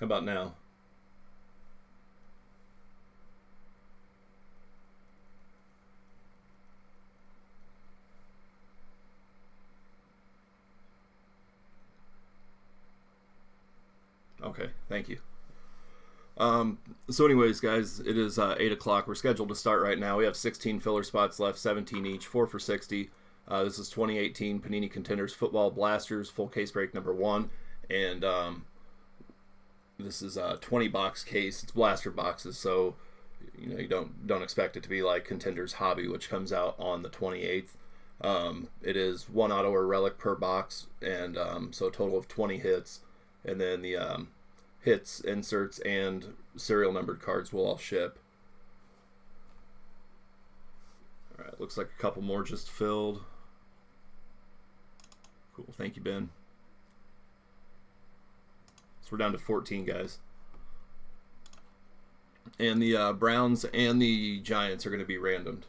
How about now? Okay, thank you. So anyways, guys, it is 8 o'clock. We're scheduled to start right now. We have 16 filler spots left, 17 each, 4 for 60. This is 2018 Panini Contenders Football Blasters, full case break number 1. And this is a 20 box case. It's blaster boxes, so you don't expect it to be like Contenders Hobby, which comes out on the 28th. It is 1 auto or relic per box, and so a total of 20 hits. And then the hits, inserts, and serial numbered cards will all ship. All right, looks like a couple more just filled. Cool, thank you, Ben. So we're down to 14, guys. And the Browns and the Giants are going to be randomed.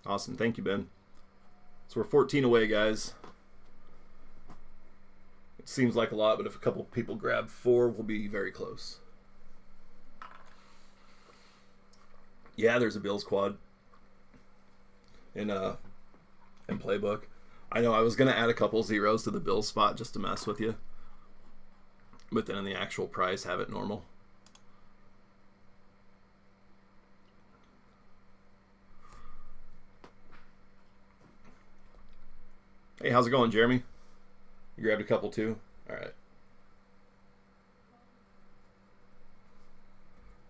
Awesome. Thank you, Ben. So we're 14 away, guys. It seems like a lot, but if a couple people grab 4, we'll be very close. Yeah, there's a Bills quad in playbook. I know I was going to add a couple zeros to the Bills spot just to mess with you, but then in the actual price, have it normal. Hey, how's it going, Jeremy? You grabbed a couple too? All right.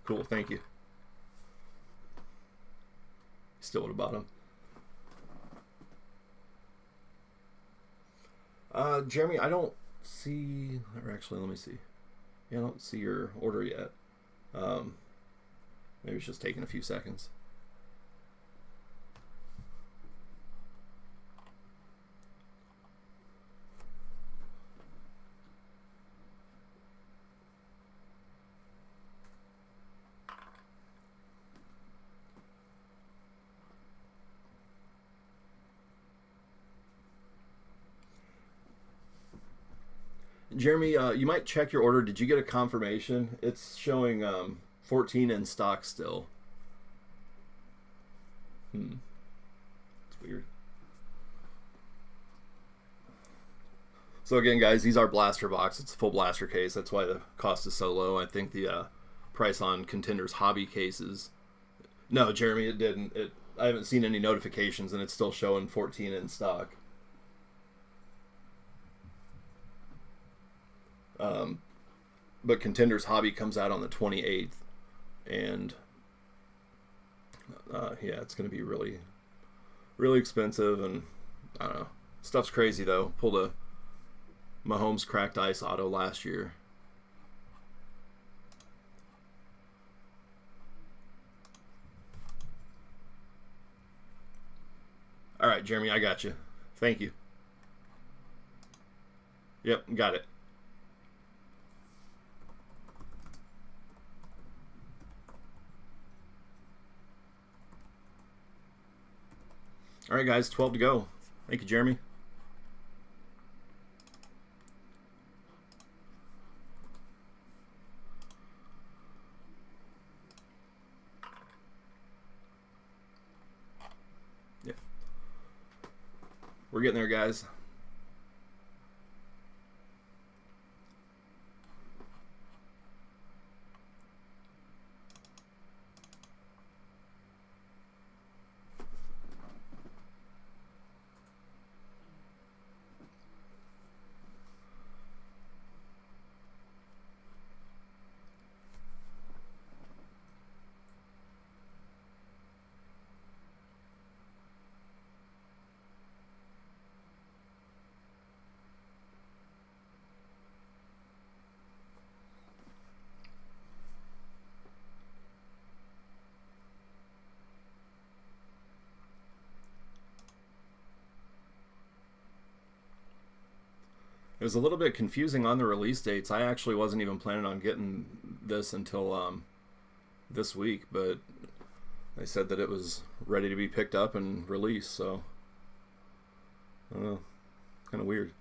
Cool, thank you. Still at the bottom. Jeremy, I don't see, or actually, let me see. Yeah, I don't see your order yet. Maybe it's just taking a few seconds. Jeremy, you might check your order. Did you get a confirmation? It's showing 14 in stock still. It's weird. So again, guys, these are blaster box. It's a full blaster case. That's why the cost is so low. I think the price on Contenders Hobby cases. No, Jeremy, it didn't. I haven't seen any notifications, and it's still showing 14 in stock. But Contenders Hobby comes out on the 28th, and yeah, it's going to be really, really expensive, and I don't know. Stuff's crazy though. Pulled a Mahomes cracked ice auto last year. All right, Jeremy, I got you. Thank you. Yep, got it. All right, guys, 12 to go. Thank you, Jeremy. Yeah. We're getting there, guys. It was a little bit confusing on the release dates. I actually wasn't even planning on getting this until this week, but they said that it was ready to be picked up and released, so I don't know. Kind of weird.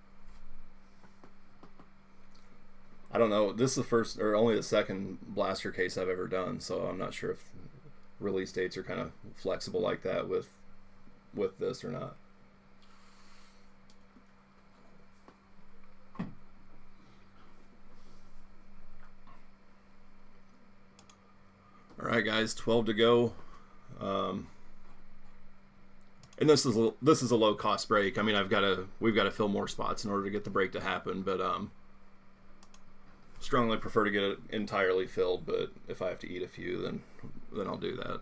I don't know. This is the first or only the second blaster case I've ever done, so I'm not sure if release dates are kind of flexible like that with this or not. All right, guys, 12 to go. And this is a low cost break. I mean, we've got to fill more spots in order to get the break to happen, but strongly prefer to get it entirely filled. But if I have to eat a few, then I'll do that.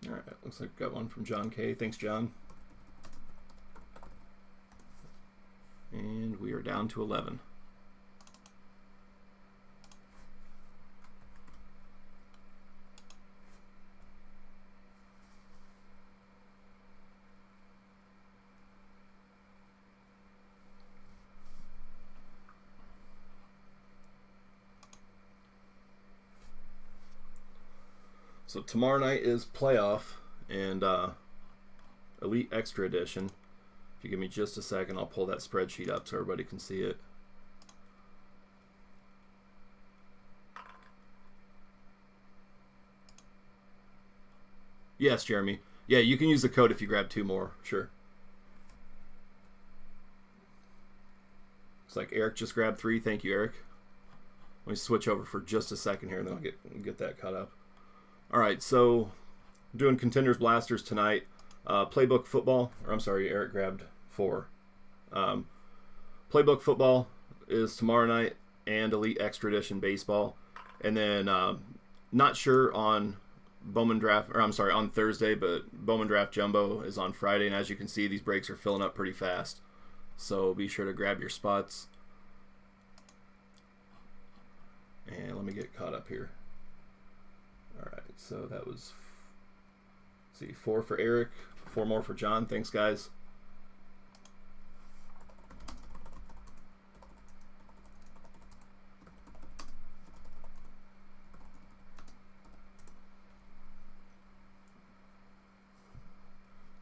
All right, looks like we got one from John K. Thanks, John. And we are down to 11. So tomorrow night is playoff and Elite Extra Edition. If you give me just a second, I'll pull that spreadsheet up so everybody can see it. Yes, Jeremy. Yeah, you can use the code if you grab 2 more. Sure. Looks like Eric just grabbed 3. Thank you, Eric. Let me switch over for just a second here, and then I'll get that caught up. All right, so doing Contenders Blasters tonight. Playbook football, or I'm sorry, Eric grabbed 4. Playbook football is tomorrow night, and Elite Extra Edition baseball. And then not sure on Bowman Draft, or I'm sorry, on Thursday, but Bowman Draft Jumbo is on Friday. And as you can see, these breaks are filling up pretty fast. So be sure to grab your spots. And let me get caught up here. All right, so that was, let's see, 4 for Eric, 4 more for John. Thanks, guys.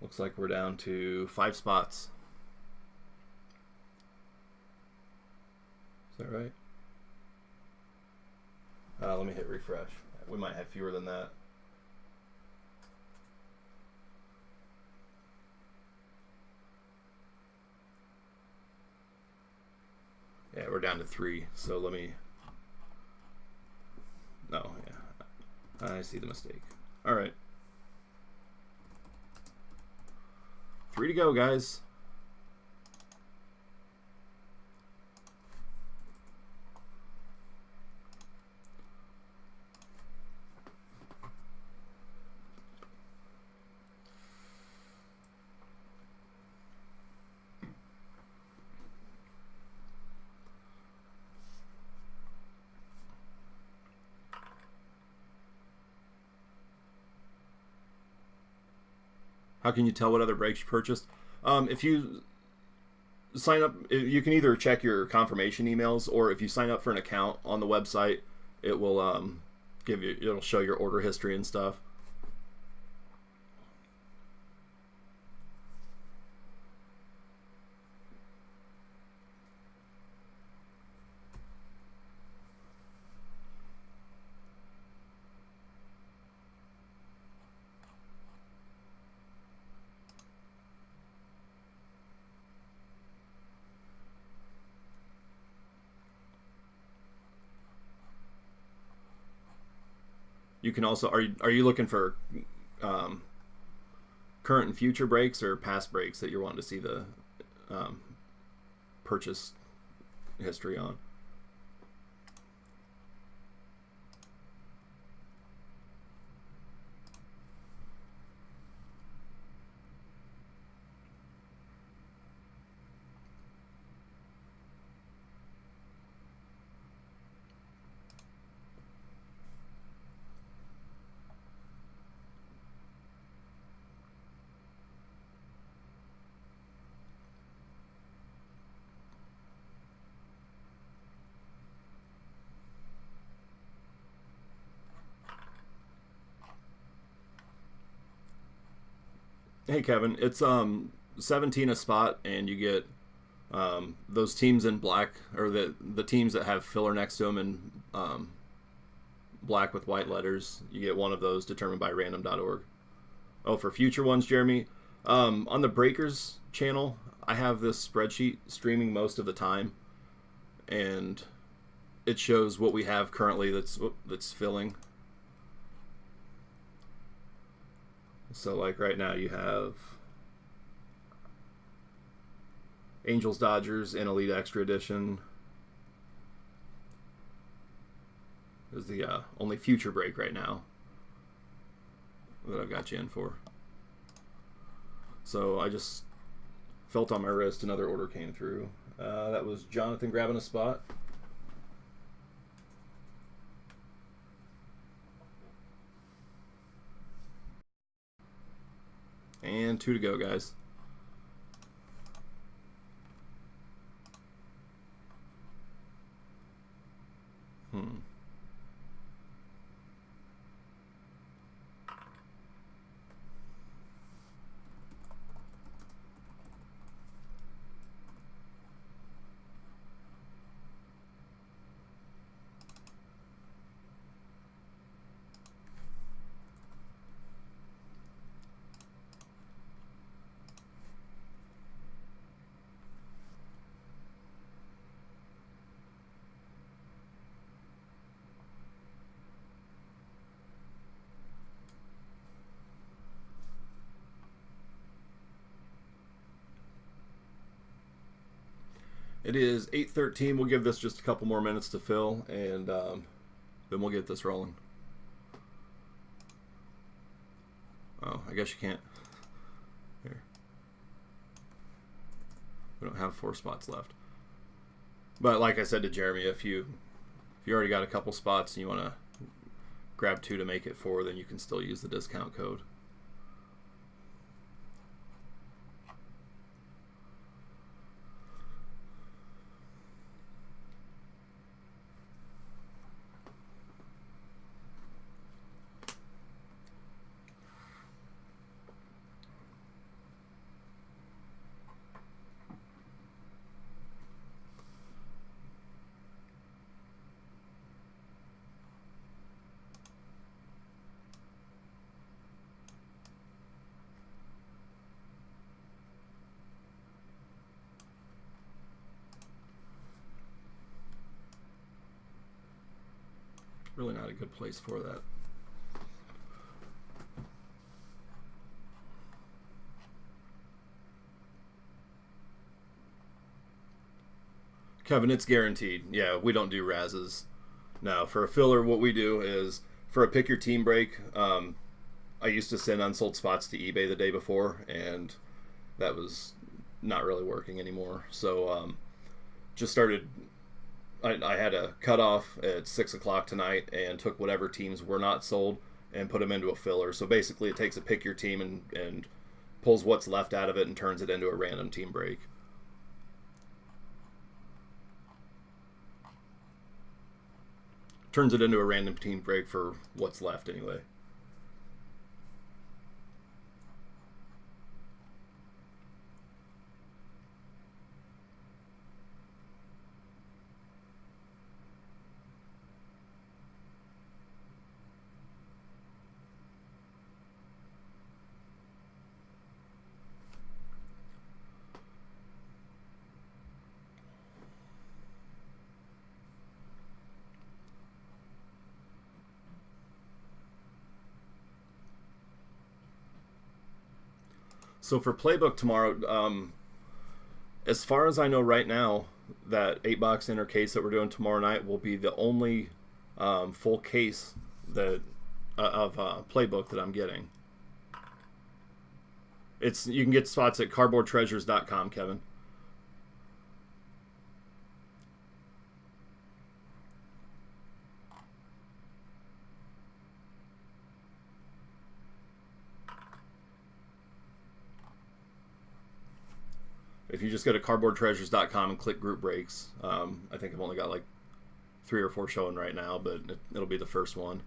Looks like we're down to 5 spots. Is that right? Let me hit refresh. We might have fewer than that. Yeah, we're down to 3. So let me. No, yeah. I see the mistake. All right. 3 to go, guys. How can you tell what other breaks you purchased? If you sign up, you can either check your confirmation emails, or if you sign up for an account on the website, it will it'll show your order history and stuff. You can also are you looking for um, current and future breaks or past breaks that you're wanting to see the um, purchase history on? Hey Kevin, it's 17 a spot, and you get those teams in black, or the teams that have filler next to them in black with white letters. You get one of those determined by random.org. Oh, for future ones, Jeremy, on the Breakers channel, I have this spreadsheet streaming most of the time, and it shows what we have currently that's filling. So like right now you have Angels Dodgers in Elite Extra Edition. Is the only future break right now that I've got you in for. So I just felt on my wrist, another order came through. That was Jonathan grabbing a spot. And 2 to go, guys. It is 8:13. We'll give this just a couple more minutes to fill, and then we'll get this rolling. Oh, I guess you can't. Here. We don't have 4 spots left. But like I said to Jeremy, if you already got a couple spots and you want to grab 2 to make it 4, then you can still use the discount code. Really not a good place for that. Kevin, it's guaranteed. Yeah, we don't do Razes. No, for a filler, what we do is for a pick your team break. I used to send unsold spots to eBay the day before, and that was not really working anymore. So just started. I had a cutoff at 6 o'clock tonight and took whatever teams were not sold and put them into a filler. So basically, it takes a pick your team and pulls what's left out of it and turns it into a random team break. Turns it into a random team break for what's left anyway. So for playbook tomorrow, as far as I know right now, that 8-box inner case that we're doing tomorrow night will be the only full case that of playbook that I'm getting. You can get spots at cardboardtreasures.com, Kevin. If you just go to cardboardtreasures.com and click group breaks, I think I've only got like 3 or 4 showing right now, but it'll be the first one.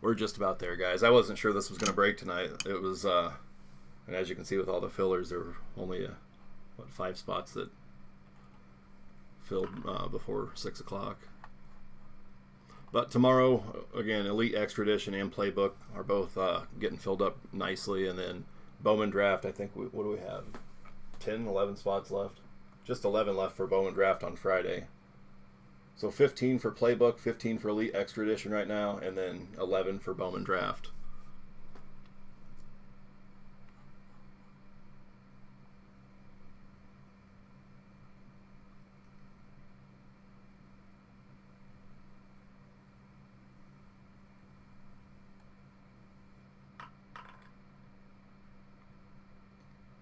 We're just about there, guys. I wasn't sure this was going to break tonight. It was, and as you can see with all the fillers, there were only, 5 spots that filled before 6 o'clock. But tomorrow, again, Elite Extra Edition and Playbook are both getting filled up nicely. And then Bowman Draft, I think, what do we have? 10, 11 spots left? Just 11 left for Bowman Draft on Friday. So 15 for Playbook, 15 for Elite Extra Edition right now, and then 11 for Bowman Draft.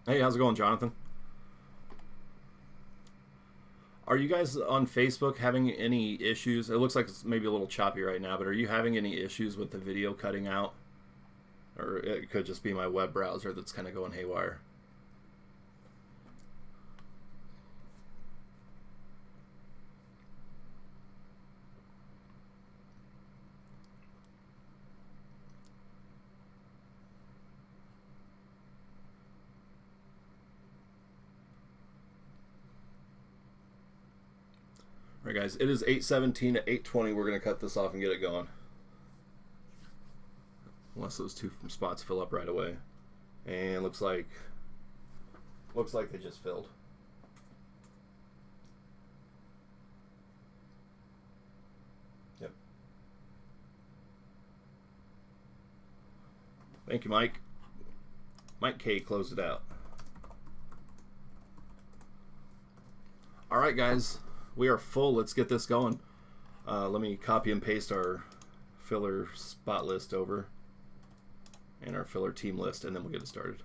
Hey, how's it going, Jonathan? Are you guys on Facebook having any issues? It looks like it's maybe a little choppy right now, but are you having any issues with the video cutting out? Or it could just be my web browser that's kind of going haywire. All right, guys, it is 8:17 to 8:20. We're going to cut this off and get it going. Unless those 2 spots fill up right away. And looks like they just filled. Yep. Thank you, Mike. Mike K closed it out. All right, guys. We are full. Let's get this going. Let me copy and paste our filler spot list over and our filler team list, and then we'll get it started.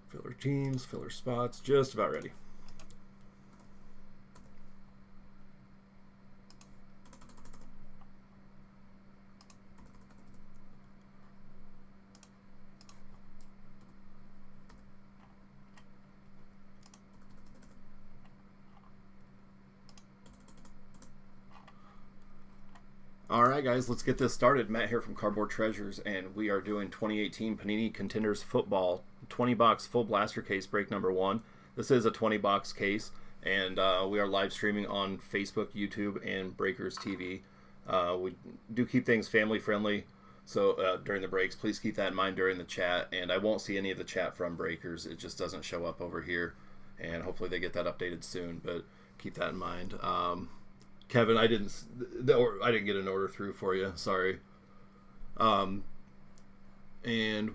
Filler teams, filler spots, just about ready. Alright guys, let's get this started. Matt here from Cardboard Treasures, and we are doing 2018 Panini Contenders Football 20-box full blaster case break number 1. This is a 20-box case, and we are live streaming on Facebook, YouTube, and Breakers TV. We do keep things family friendly, so during the breaks, please keep that in mind during the chat, and I won't see any of the chat from Breakers. It just doesn't show up over here, and hopefully they get that updated soon, but keep that in mind. Kevin, I didn't get an order through for you. Sorry. And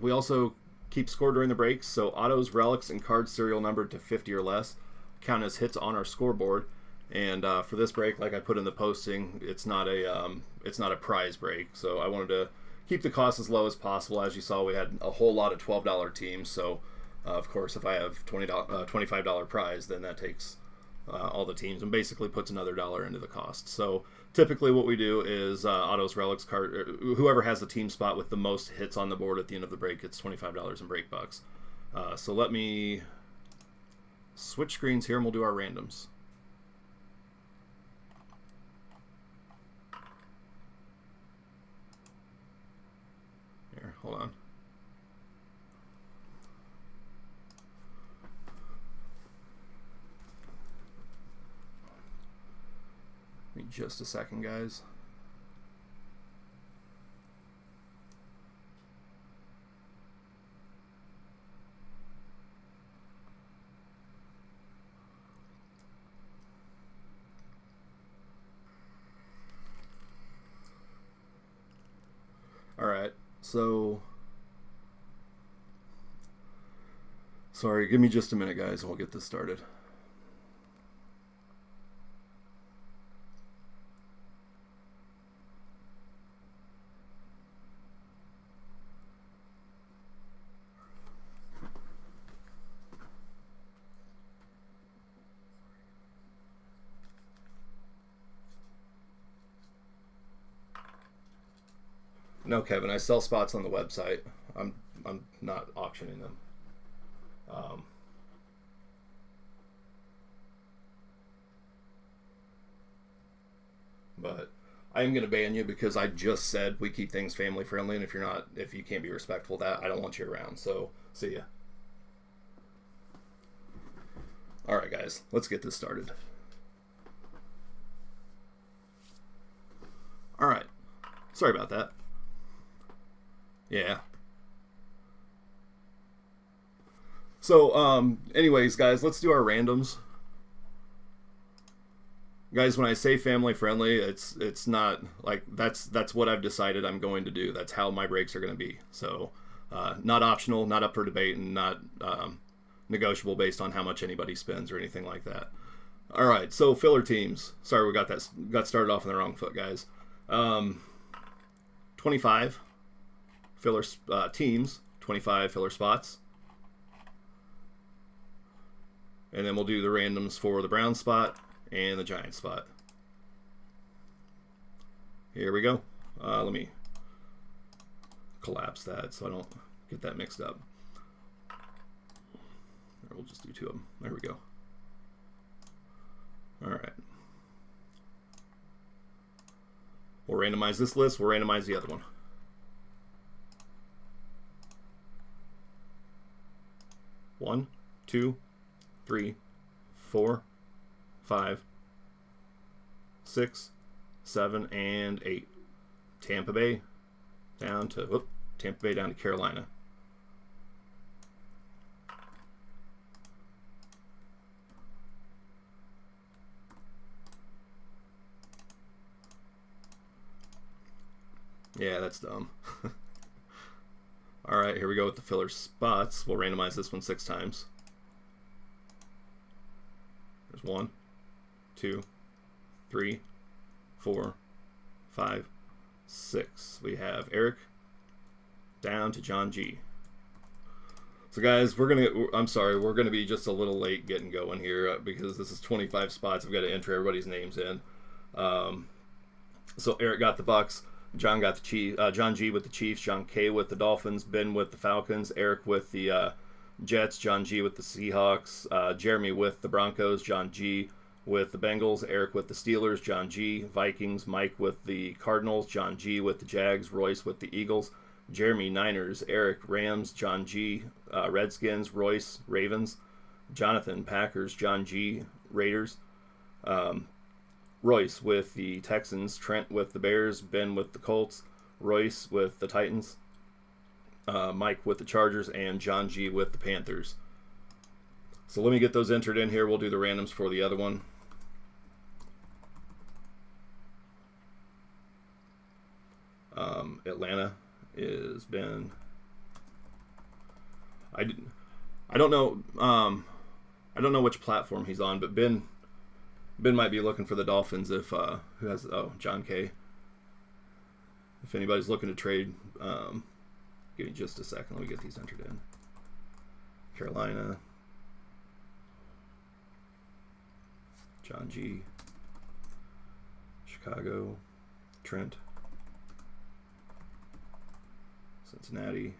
we also keep score during the breaks. So autos, relics, and cards serial numbered to 50 or less count as hits on our scoreboard. And for this break, like I put in the posting, it's not a prize break. So I wanted to keep the cost as low as possible. As you saw, we had a whole lot of $12 teams. So of course, if I have $25 prize, then that takes all the teams and basically puts another $1 into the cost. So typically what we do is autos, relics, card, whoever has the team spot with the most hits on the board at the end of the break gets $25 in break bucks. So let me switch screens here and we'll do our randoms. Hold on. Give me just a second, guys. All right, so sorry, give me just a minute, guys, and we'll get this started. No, Kevin, I sell spots on the website. I'm not auctioning them. But I am going to ban you because I just said we keep things family friendly, and if you can't be respectful of that, I don't want you around. So, see ya. All right, guys, let's get this started. All right. Sorry about that. Yeah. So, anyways, guys, let's do our randoms. Guys, when I say family friendly, it's not like that's what I've decided I'm going to do. That's how my breaks are going to be. So, not optional, not up for debate, and not negotiable based on how much anybody spends or anything like that. All right, so filler teams. Sorry, we got started off on the wrong foot, guys. 25 filler teams, 25 filler spots. And then we'll do the randoms for the Brown spot and the Giant spot. Here we go. Let me collapse that so I don't get that mixed up. Or we'll just do two of them. There we go. All right. We'll randomize this list. We'll randomize the other one. One, two, 3, 4, 5, 6, 7, and 8. Tampa Bay down to Carolina. Yeah, that's dumb. All right, here we go with the filler spots. We'll randomize this one 6 times. There's 1, 2, 3, 4, 5, 6. We have Eric down to John G. So guys, we're gonna be just a little late getting going here because this is 25 spots. I've got to enter everybody's names in. So Eric got the Bucks, John got the Chiefs, John G with the Chiefs, John K with the Dolphins, Ben with the Falcons, Eric with the Jets, John G with the Seahawks, Jeremy with the Broncos, John G with the Bengals, Eric with the Steelers, John G, Vikings, Mike with the Cardinals, John G with the Jags, Royce with the Eagles, Jeremy Niners, Eric Rams, John G Redskins, Royce Ravens, Jonathan Packers, John G Raiders, Royce with the Texans, Trent with the Bears, Ben with the Colts, Royce with the Titans, Mike with the Chargers, and John G with the Panthers. So let me get those entered in here. We'll do the randoms for the other one. Atlanta is Ben. I don't know. I don't know which platform he's on, but Ben might be looking for the Dolphins. If who has John K. If anybody's looking to trade, give me just a second. Let me get these entered in. Carolina, John G. Chicago, Trent, Cincinnati,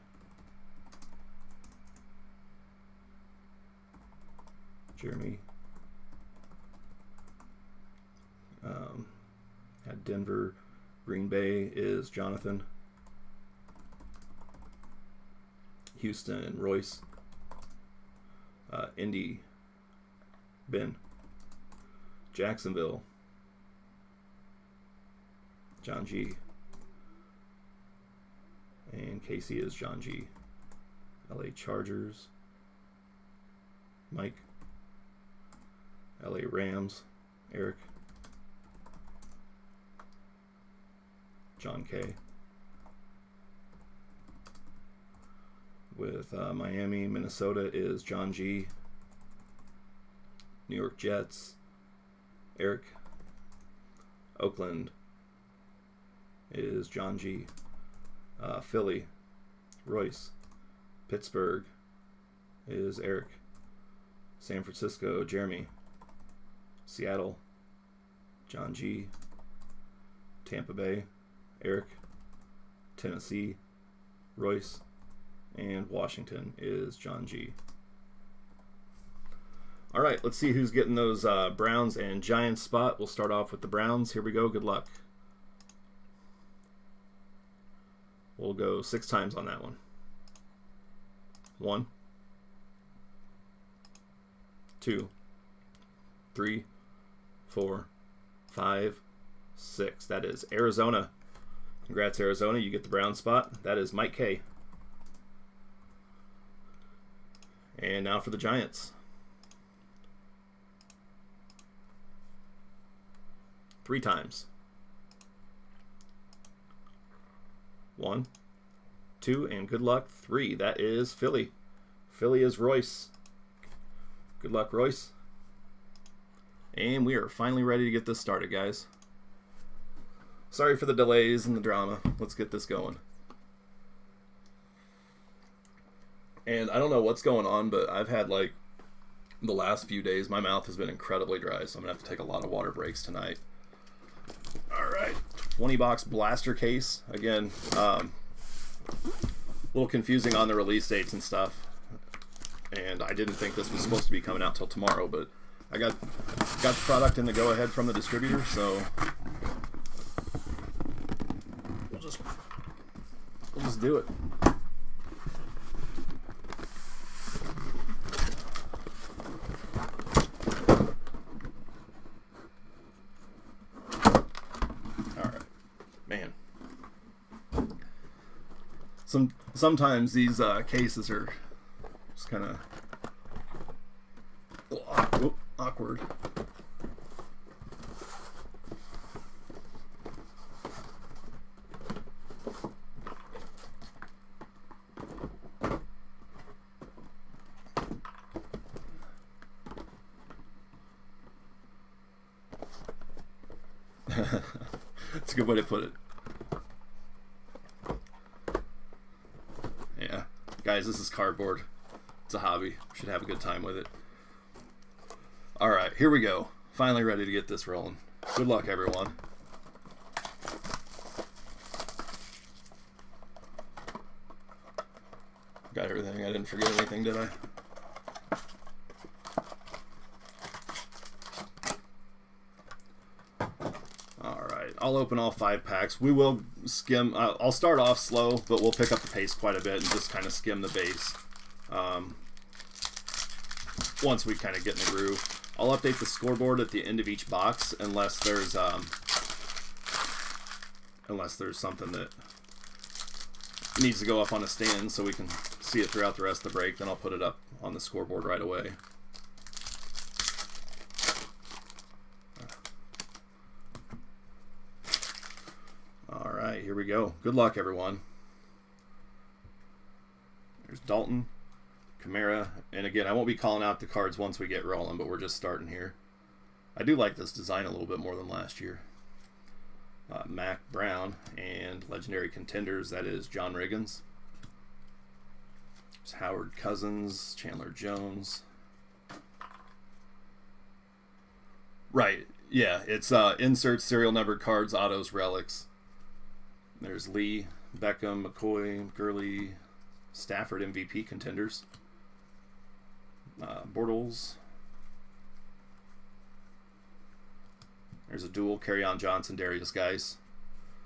Jeremy, at Denver, Green Bay is Jonathan, Houston, Royce. Indy, Ben. Jacksonville, John G. And Casey is John G. LA Chargers, Mike. LA Rams, Eric. John K. With Miami, Minnesota is John G. New York Jets, Eric. Oakland is John G. Philly, Royce. Pittsburgh is Eric. San Francisco, Jeremy. Seattle, John G. Tampa Bay, Eric. Tennessee, Royce. And Washington is John G. All right, let's see who's getting those Browns and Giants spot. We'll start off with the Browns. Here we go. Good luck. We'll go 6 times on that one. 1, 2, 3, 4, 5, 6. That is Arizona. Congrats, Arizona. You get the Brown spot. That is Mike K. And now for the Giants. 3 times. 1, 2, and good luck. 3. That is Philly. Philly is Royce. Good luck, Royce. And we are finally ready to get this started, guys. Sorry for the delays and the drama. Let's get this going. And I don't know what's going on, but I've had like the last few days, my mouth has been incredibly dry, so I'm going to have to take a lot of water breaks tonight. All right, 20-box blaster case. Again, a little confusing on the release dates and stuff. And I didn't think this was supposed to be coming out till tomorrow, but I got the product in the go-ahead from the distributor, so we'll just do it. Sometimes these cases are just kind of awkward. That's a good way to put it. Guys, this is cardboard. It's a hobby. Should have a good time with it. All right, here we go. Finally ready to get this rolling. Good luck, everyone. Got everything. I didn't forget anything, did I? I'll open all 5 packs. We will skim. I'll start off slow, but we'll pick up the pace quite a bit and just kind of skim the base. Once we kind of get in the groove, I'll update the scoreboard at the end of each box, unless there's something that needs to go up on a stand so we can see it throughout the rest of the break. Then I'll put it up on the scoreboard right away. Here we go. Good luck, everyone. There's Dalton, Kamara, and again, I won't be calling out the cards once we get rolling, but we're just starting here. I do like this design a little bit more than last year. Mac Brown and Legendary Contenders, that is John Riggins. There's Howard Cousins, Chandler Jones. Right, yeah, it's insert serial numbered cards, autos, relics. There's Lee, Beckham, McCoy, Gurley, Stafford MVP contenders. Bortles. There's a dual, Kerryon Johnson, Darius Geis.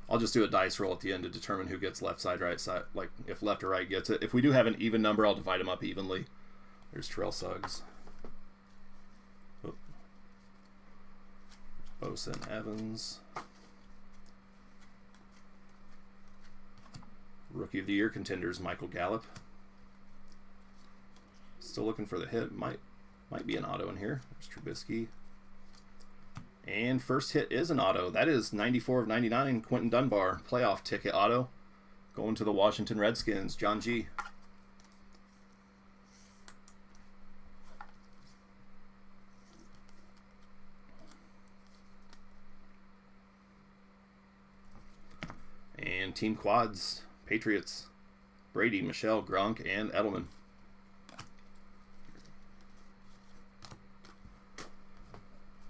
I'll just do a dice roll at the end to determine who gets left side, right side. Like, if left or right gets it. If we do have an even number, I'll divide them up evenly. There's Terrell Suggs. Bosa and Evans. Rookie of the Year contenders, Michael Gallup. Still looking for the hit. Might be an auto in here. There's Trubisky. And first hit is an auto. That is 94 of 99, Quentin Dunbar. Playoff ticket auto. Going to the Washington Redskins, John G. And team quads, Patriots, Brady, Michelle, Gronk, and Edelman.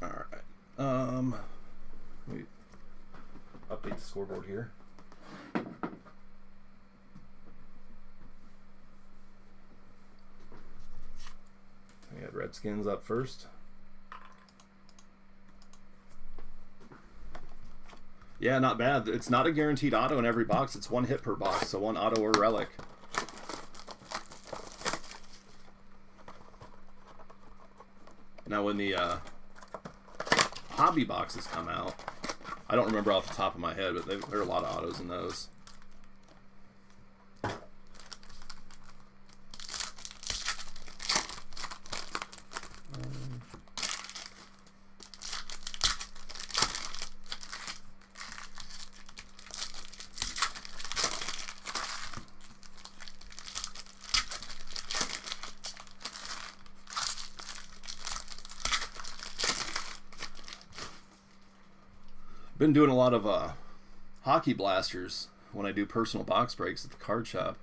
All right. Let me update the scoreboard here. We had Redskins up first. Yeah, not bad. It's not a guaranteed auto in every box. It's one hit per box, so one auto or relic. Now, when the hobby boxes come out, I don't remember off the top of my head, but there are a lot of autos in those. Been doing a lot of hockey blasters when I do personal box breaks at the card shop.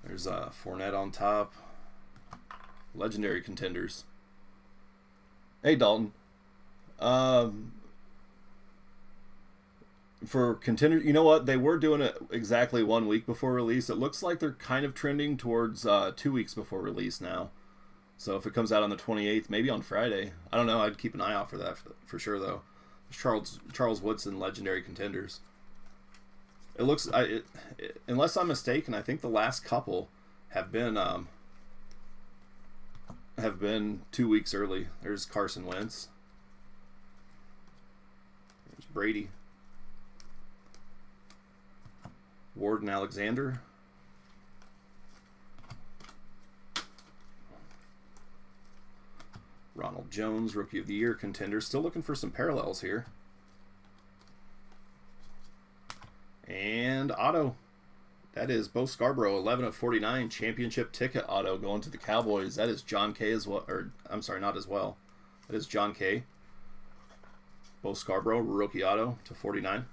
There's Fournette on top. Legendary contenders. Hey, Dalton. For contenders, you know what? They were doing it exactly 1 week before release. It looks like they're kind of trending towards 2 weeks before release now. So if it comes out on the 28th, maybe on Friday. I don't know. I'd keep an eye out for that for sure, though. Charles Woodson, legendary contenders. It looks, unless I'm mistaken, I think the last couple have been 2 weeks early. There's Carson Wentz. There's Brady. Warden Alexander. Ronald Jones, Rookie of the Year contender. Still looking for some parallels here. And auto. That is Bo Scarborough, 11 of 49, championship ticket auto going to the Cowboys. That is John K. as well. Or, I'm sorry, not as well. That is John K. Bo Scarborough, rookie auto to 49.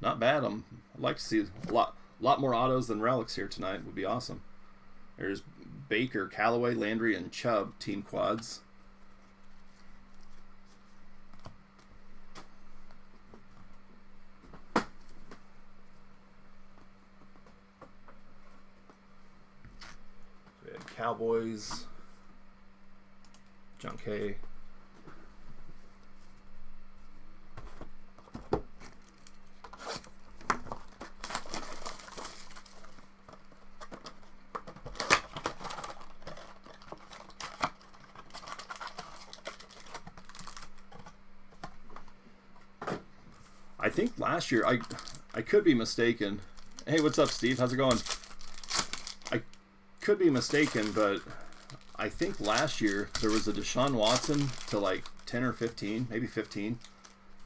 Not bad. I'd like to see a lot more autos than relics here tonight. Would be awesome. There's Baker, Callaway, Landry, and Chubb team quads. We had Cowboys, John K. I think last year, I could be mistaken. Hey, what's up, Steve? How's it going? I could be mistaken, but I think last year there was a Deshaun Watson to like 10 or 15, maybe 15,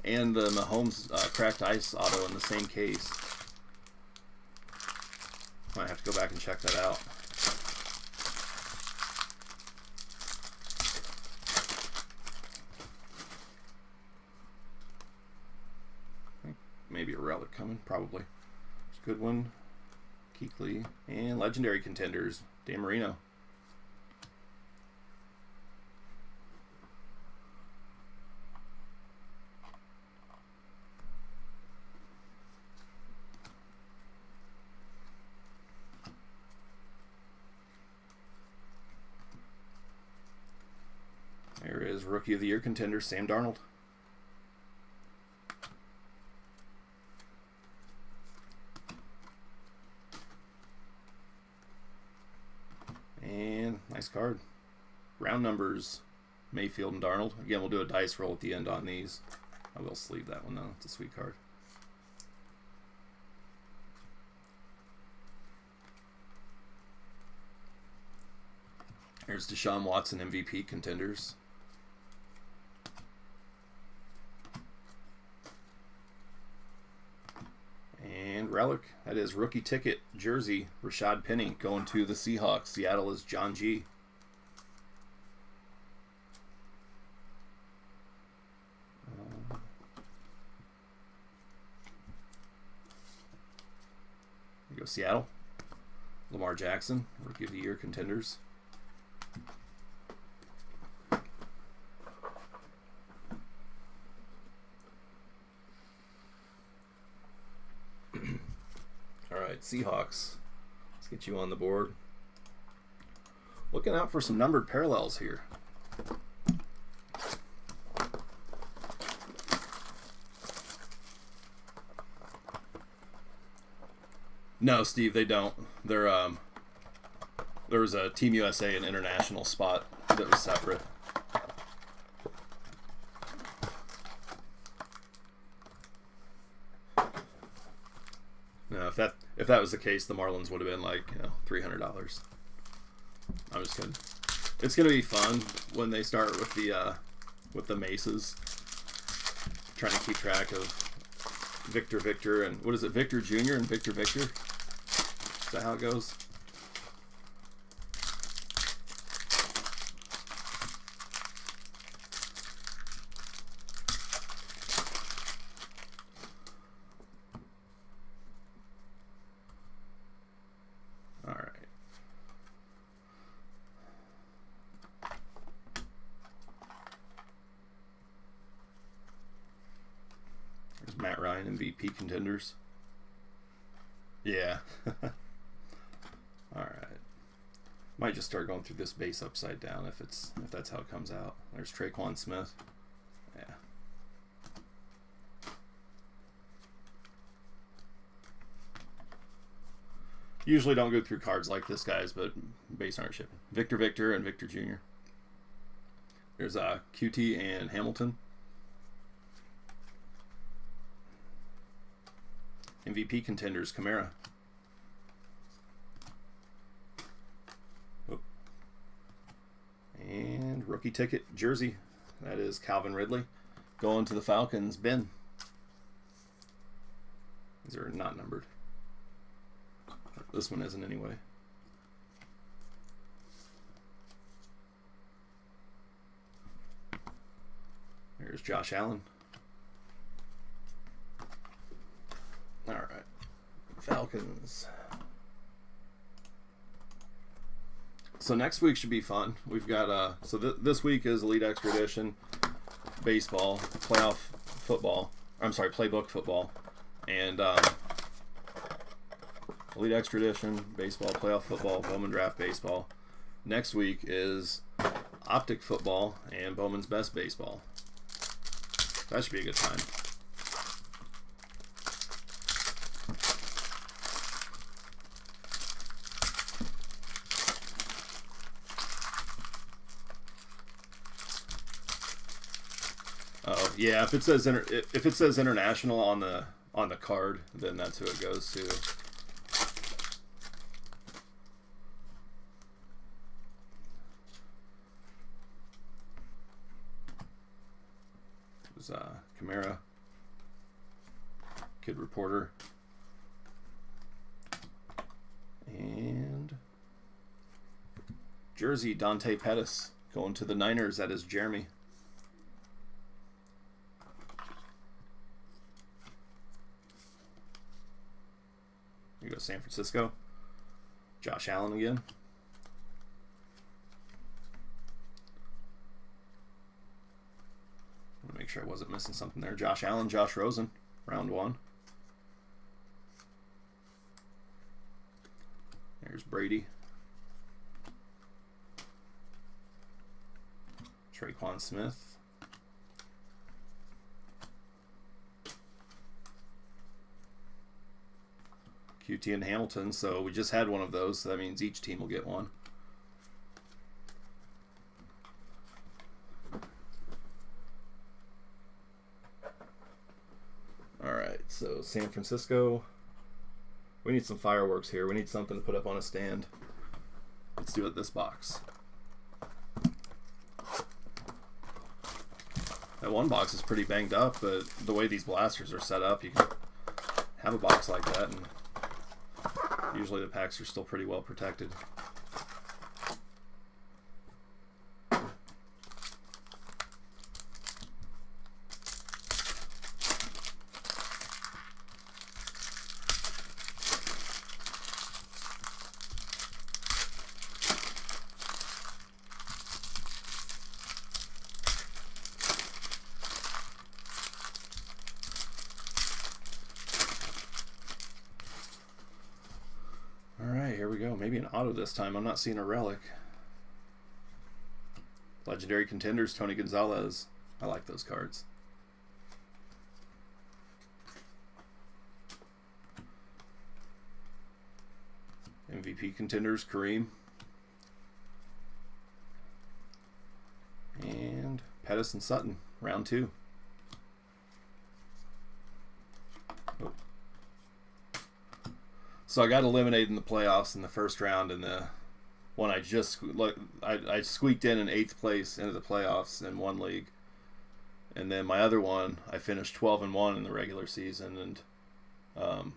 and the Mahomes cracked ice auto in the same case. Might have to go back and check that out. Maybe a relic coming, probably. There's a good one. Keekly. And legendary contenders, Dan Marino. There is Rookie of the Year contender, Sam Darnold. Nice card. Round numbers, Mayfield and Darnold. Again, we'll do a dice roll at the end on these. I will sleeve that one though. It's a sweet card. Here's Deshaun Watson MVP Contenders. And relic, that is rookie ticket jersey, Rashad Penny going to the Seahawks. Seattle is John G. There you go, Seattle. Lamar Jackson, rookie of the year Contenders. Seahawks. Let's get you on the board. Looking out for some numbered parallels here. No, Steve, they don't. They're there was a Team USA and international spot that was separate. No, if that was the case, the Marlins would have been like, $300. I'm just kidding. It's gonna be fun when they start with the Maces, trying to keep track of Victor, and what is it, Victor Jr. and Victor? Is that how it goes? All right. There's Matt Ryan MVP Contenders. Yeah. All right. Might just start going through this base upside down if that's how it comes out. There's Traquan Smith. Yeah. Usually don't go through cards like this, guys, but base aren't shipping. Victor and Victor Jr. There's QT and Hamilton. MVP Contenders, Kamara. Oh. And rookie ticket jersey. That is Calvin Ridley. Going to the Falcons, Ben. These are not numbered. This one isn't anyway. There's Josh Allen. All right, Falcons. So next week should be fun. We've got this week is Elite Extra Edition, baseball, playoff football. I'm sorry, playbook football, and Elite Extra Edition, baseball, playoff football, Bowman Draft baseball. Next week is Optic football and Bowman's Best baseball. That should be a good time. Oh yeah, if it says international on the card, then that's who it goes to. It was Kamara, Kid Reporter, and jersey Dante Pettis going to the Niners. That is Jeremy. Here you go, San Francisco. Josh Allen again. I want to make sure I wasn't missing something there. Josh Allen, Josh Rosen, round one. There's Brady. Traquan Smith. QT and Hamilton, so we just had one of those, so that means each team will get one. go San Francisco. We need some fireworks here. We need something to put up on a stand. Let's do it this box. That one box is pretty banged up, but the way these blasters are set up, you can have a box like that, and usually the packs are still pretty well protected. Here we go. Maybe an auto this time. I'm not seeing a relic. Legendary Contenders, Tony Gonzalez. I like those cards. MVP Contenders, Kareem. And Pettis and Sutton, round 2. So I got eliminated in the playoffs in the first round, and the one I just I squeaked in 8th place into the playoffs in one league, and then my other one I finished 12-1 in the regular season, and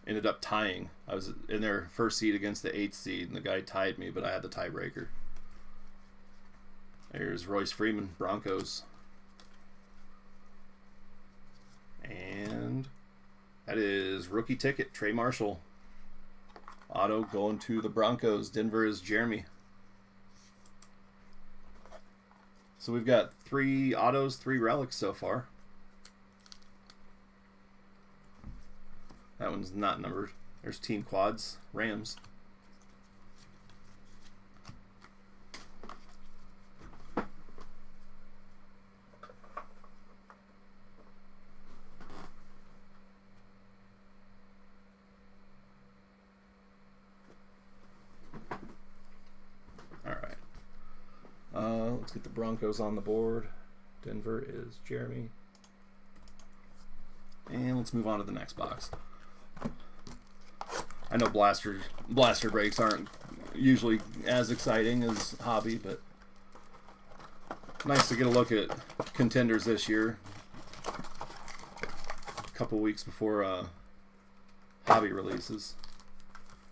ended up tying. I was in their first seed against the 8th seed, and the guy tied me, but I had the tiebreaker. There's Royce Freeman, Broncos, and that is rookie ticket, Trey Marshall. Auto going to the Broncos. Denver is Jeremy. So we've got 3 autos, 3 relics so far. That one's not numbered. There's team quads, Rams. Let's get the Broncos on the board. Denver is Jeremy. And let's move on to the next box. I know blaster breaks aren't usually as exciting as hobby, but nice to get a look at Contenders this year. A couple weeks before hobby releases.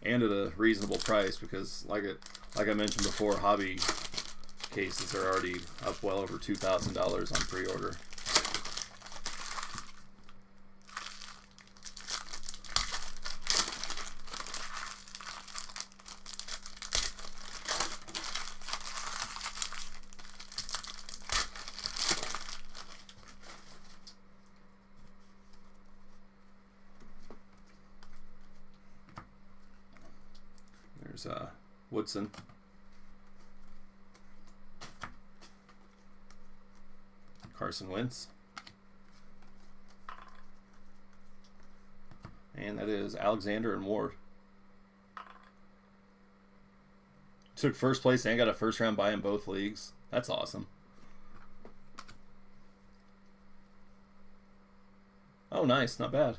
And at a reasonable price, because like I mentioned before, hobby cases are already up well over $2,000 on pre-order. There's Woodson. Carson Wentz. And that is Alexander and Ward. Took first place and got a first round bye in both leagues. That's awesome. Oh, nice. Not bad.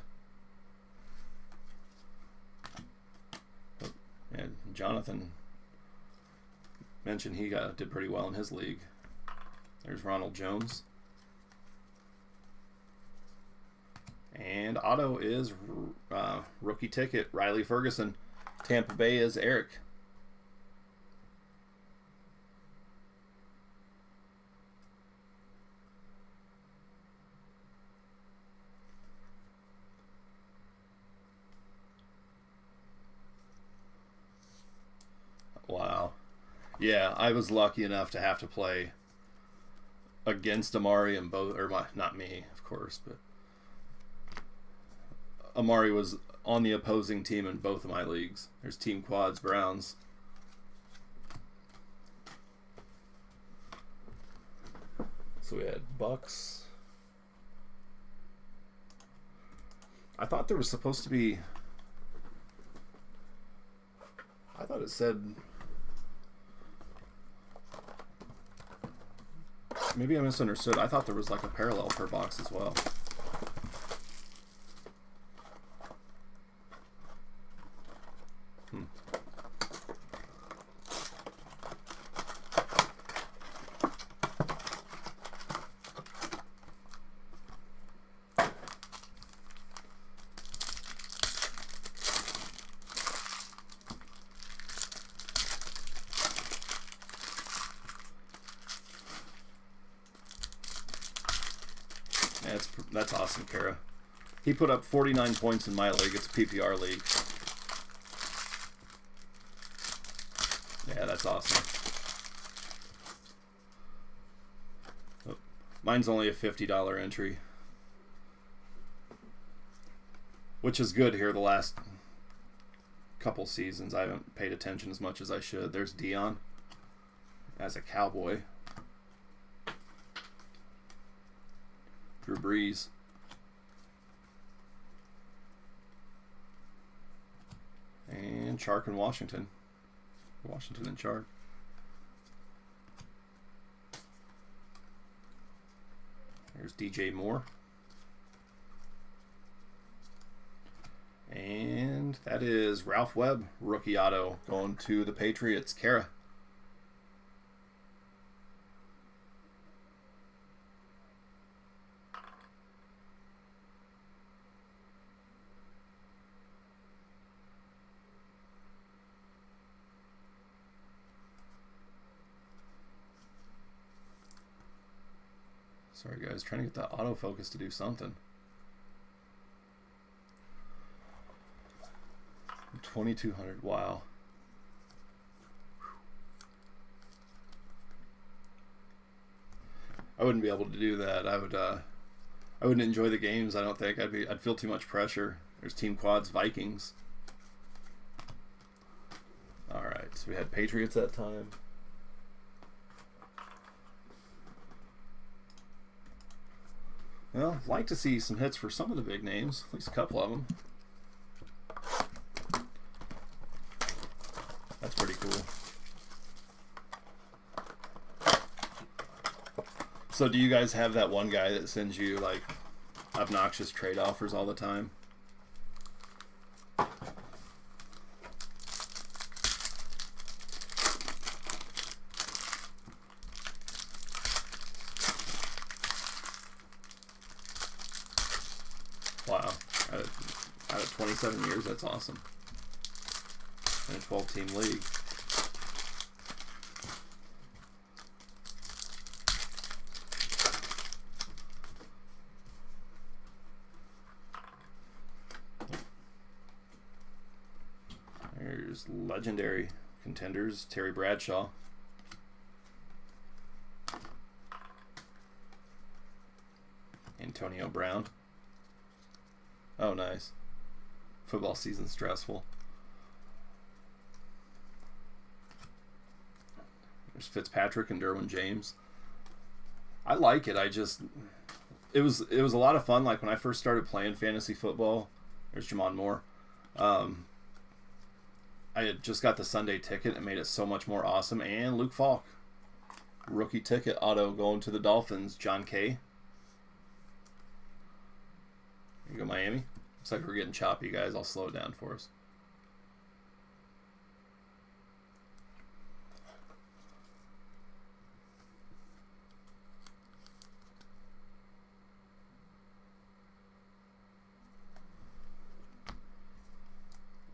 And Jonathan mentioned he did pretty well in his league. There's Ronald Jones. And auto is rookie ticket, Riley Ferguson. Tampa Bay is Eric. Wow. Yeah, I was lucky enough to have to play against Amari in both, or not me, of course, but Amari was on the opposing team in both of my leagues. There's team quads, Browns. So we had Bucks. I thought there was supposed to be, I thought it said, maybe I misunderstood. I thought there was like a parallel per box as well. That's awesome, Kara. He put up 49 points in my league. It's a PPR league. Yeah, that's awesome. Oh, mine's only a $50 entry, which is good here the last couple seasons. I haven't paid attention as much as I should. There's Dion as a Cowboy. Drew Brees. And Chark in Washington. Washington and Chark. There's DJ Moore. And that is Ralph Webb, rookie auto, going to the Patriots. Kara. Sorry guys, trying to get the autofocus to do something. 2200, wow. I wouldn't be able to do that. I wouldn't enjoy the games, I don't think. I'd feel too much pressure. There's Team Quads Vikings. Alright, so we had Patriots that time. Well, I'd like to see some hits for some of the big names, at least a couple of them. That's pretty cool. So do you guys have that one guy that sends you like obnoxious trade offers all the time? Wow, out of 27 years, that's awesome. In a 12-team league. There's legendary contenders, Terry Bradshaw. Antonio Brown. Oh, nice. Football season stressful. There's Fitzpatrick and Derwin James. I like it. It was a lot of fun. Like when I first started playing fantasy football. There's Jamon Moore. I had just got the Sunday ticket and made it so much more awesome. And Luke Falk, rookie ticket auto going to the Dolphins. John Kay. Here you go, Miami. Looks like we're getting choppy, guys. I'll slow it down for us.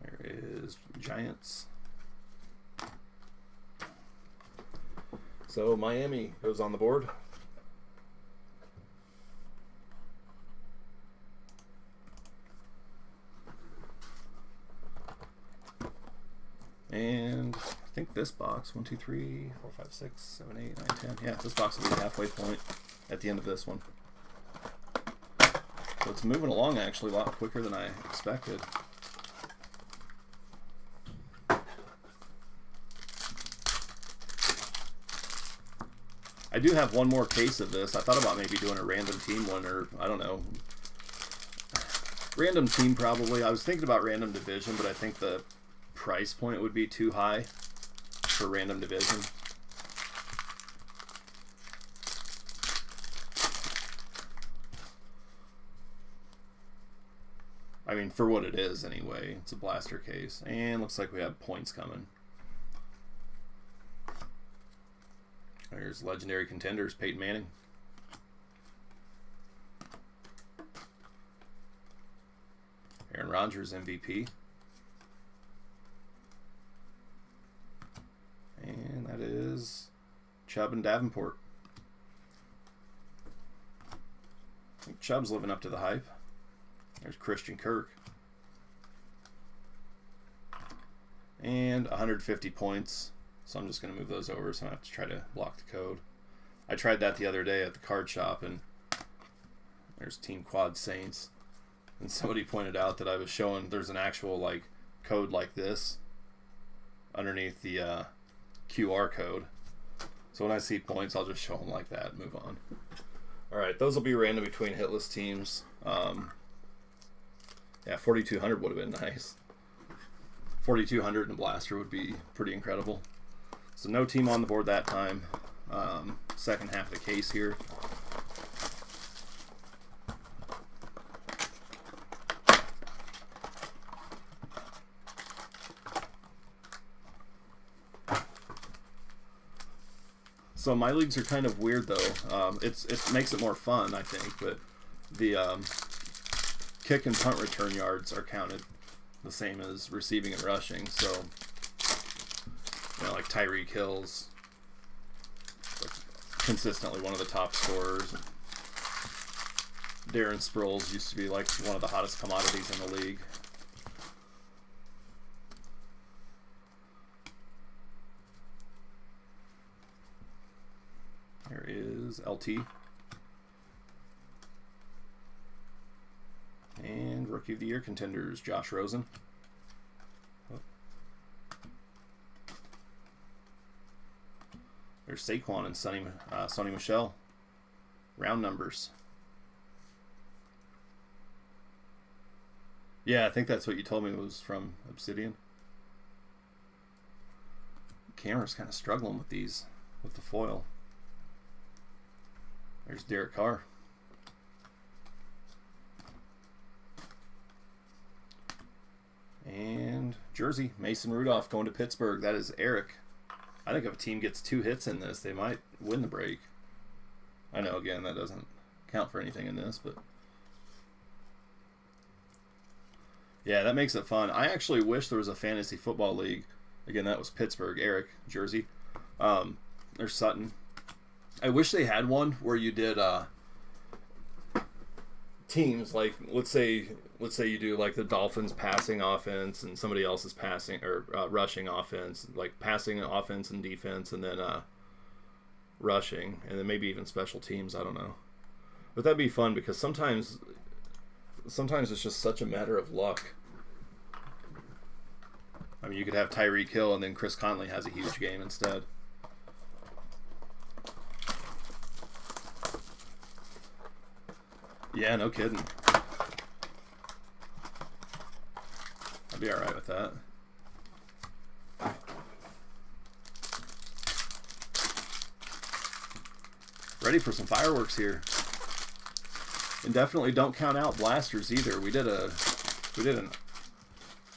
There is Giants. So Miami goes on the board. And I think this box, 1, 2, 3, 4, 5, 6, 7, 8, 9, 10. Yeah, this box will be the halfway point at the end of this one. So it's moving along actually a lot quicker than I expected. I do have one more case of this. I thought about maybe doing a random team one, or I don't know. Random team probably. I was thinking about random division, but I think the price point would be too high for random division. I mean, for what it is anyway. It's a blaster case. And looks like we have points coming. There's legendary contenders, Peyton Manning. Aaron Rodgers, MVP. And that is Chubb and Davenport. I think Chubb's living up to the hype. There's Christian Kirk. And 150 points. So I'm just going to move those over so I don't have to try to block the code. I tried that the other day at the card shop, and there's Team Quad Saints. And somebody pointed out that I was showing there's an actual like code like this underneath the QR code. So when I see points, I'll just show them like that and move on. All right, those will be random between hitless teams. Yeah, 4,200 would have been nice. 4,200 in a blaster would be pretty incredible. So no team on the board that time. Second half of the case here. So my leagues are kind of weird though. It makes it more fun, I think, but the kick and punt return yards are counted the same as receiving and rushing. So, you know, like Tyreek Hill's like consistently one of the top scorers. Darren Sproles used to be like one of the hottest commodities in the league. There is LT. And Rookie of the Year contenders, Josh Rosen. Oh. There's Saquon and Sonny Michel. Round numbers. Yeah, I think that's what you told me was from Obsidian. Camera's kind of struggling with these, with the foil. There's Derek Carr. And jersey, Mason Rudolph going to Pittsburgh. That is Eric. I think if a team gets 2 hits in this, they might win the break. I know, again, that doesn't count for anything in this, but yeah, that makes it fun. I actually wish there was a fantasy football league. Again, that was Pittsburgh, Eric, jersey. There's Sutton. I wish they had one where you did teams, like let's say you do like the Dolphins passing offense and somebody else's passing or rushing offense, like passing offense and defense, and then rushing, and then maybe even special teams. I don't know, but that'd be fun because sometimes it's just such a matter of luck. I mean, you could have Tyreek Hill and then Chris Conley has a huge game instead. Yeah, no kidding. I'd be alright with that. Ready for some fireworks here. And definitely don't count out blasters either. We did an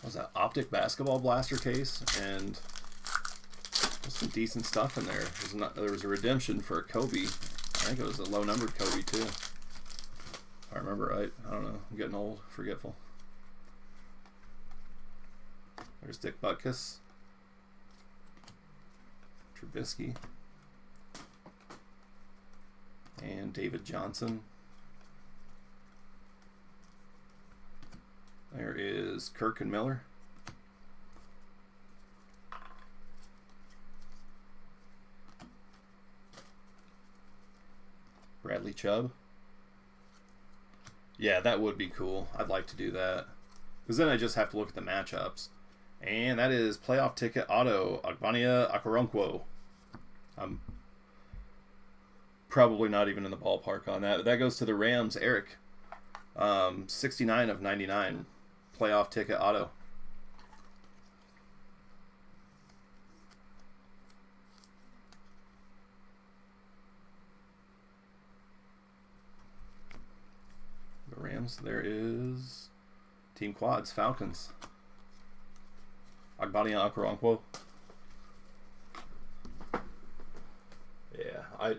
what was that, optic basketball blaster case, and there's some decent stuff in there. There was a redemption for a Kobe. I think it was a low numbered Kobe too. If I remember right. I don't know. I'm getting old, forgetful. There's Dick Butkus. Trubisky. And David Johnson. There is Kirk and Miller. Bradley Chubb. Yeah, that would be cool. I'd like to do that. Because then I just have to look at the matchups. And that is playoff ticket auto, Agbania Okoronkwo. I'm probably not even in the ballpark on that. But that goes to the Rams, Eric. 69 of 99. Playoff ticket auto. The Rams, there is Team Quads, Falcons. Agbania Okoronkwo. Yeah,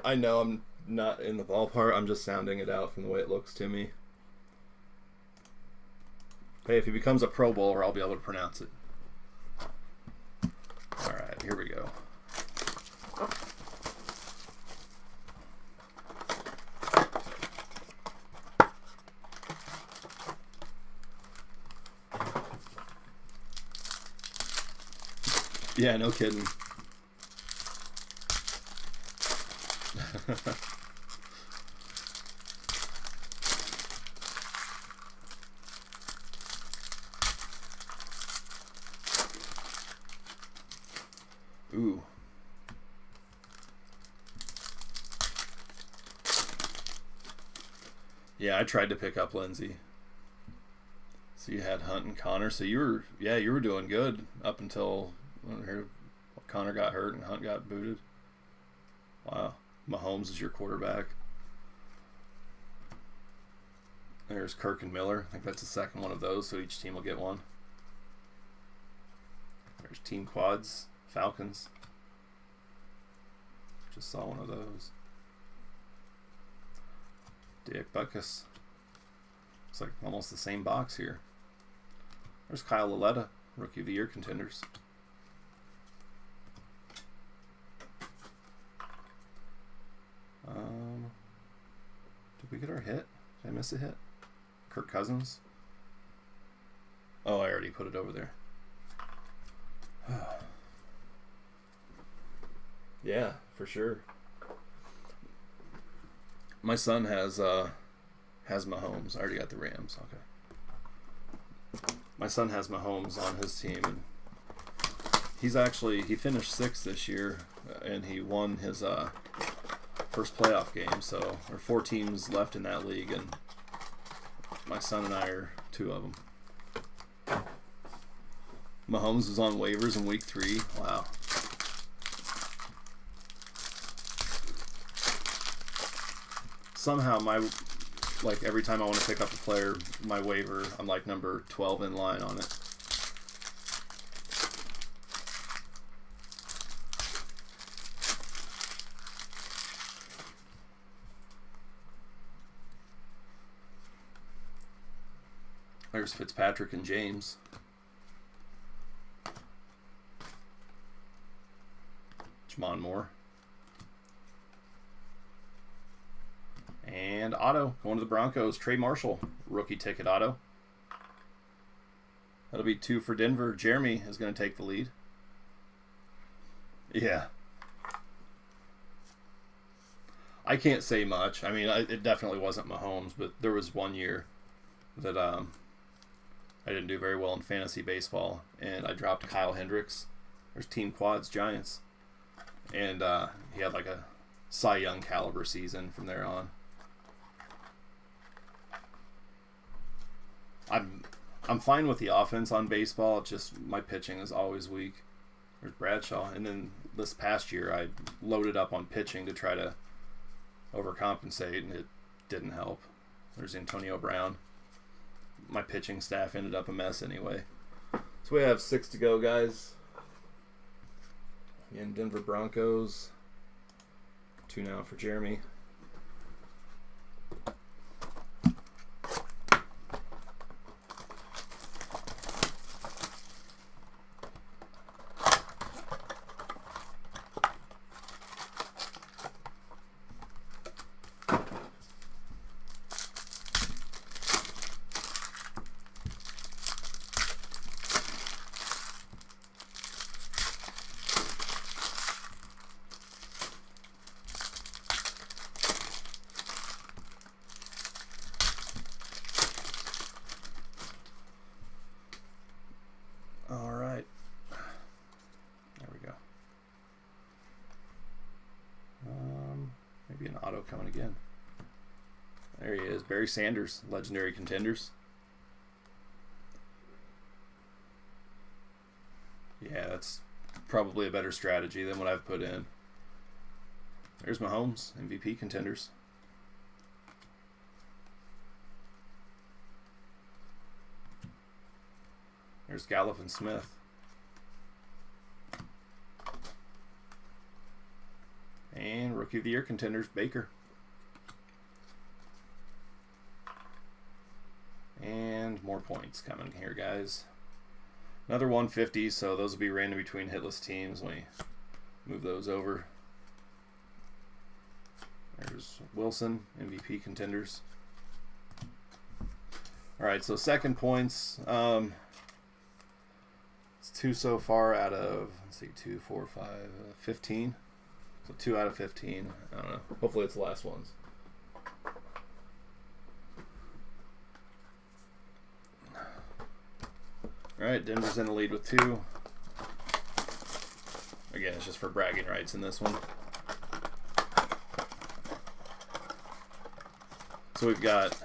I know I'm not in the ballpark. I'm just sounding it out from the way it looks to me. Hey, if he becomes a Pro Bowler, I'll be able to pronounce it. All right, here we go. Yeah, no kidding. Ooh. Yeah, I tried to pick up Lindsey. So you had Hunt and Connor. So you were doing good up until Connor got hurt and Hunt got booted. Wow. Mahomes is your quarterback. There's Kirk and Miller. I think that's the second one of those, so each team will get one. There's Team Quads, Falcons. Just saw one of those. Dick Butkus. Looks like almost the same box here. There's Kyle Laletta, Rookie of the Year contenders. Did we get our hit? Did I miss a hit? Kirk Cousins. Oh, I already put it over there. Yeah, for sure. My son has Mahomes. I already got the Rams. Okay. My son has Mahomes on his team, and he finished 6th this year, and he won his first playoff game. So there are 4 teams left in that league, and my son and I are 2 of them. Mahomes was on waivers in week 3. Wow. Somehow every time I want to pick up a player, my waiver, I'm like number 12 in line on it. There's Fitzpatrick and James. Jamon Moore. And auto, going to the Broncos, Trey Marshall, rookie ticket auto. That'll be 2 for Denver. Jeremy is going to take the lead. Yeah. I can't say much. I mean, it definitely wasn't Mahomes, but there was one year that I didn't do very well in fantasy baseball, and I dropped Kyle Hendricks. There's Team Quads, Giants. And he had like a Cy Young caliber season from there on. I'm fine with the offense on baseball. It's just my pitching is always weak. There's Bradshaw. And then this past year, I loaded up on pitching to try to overcompensate, and it didn't help. There's Antonio Brown. My pitching staff ended up a mess anyway. So we have 6 to go, guys. Again, Denver Broncos. 2 now for Jeremy. All right. There we go. Maybe an auto coming again. There he is. Barry Sanders, legendary contenders. Yeah, that's probably a better strategy than what I've put in. There's Mahomes, MVP contenders. There's Gallup and Smith. And Rookie of the Year contenders, Baker. And more points coming here, guys. Another 150, so those will be random between hitless teams when we move those over. There's Wilson, MVP contenders. All right, so second points. It's 2 so far out of, let's see, 2, 4, 5, 15. So 2 out of 15. I don't know. Hopefully it's the last ones. All right, Denver's in the lead with 2. Again, it's just for bragging rights in this one. So we've got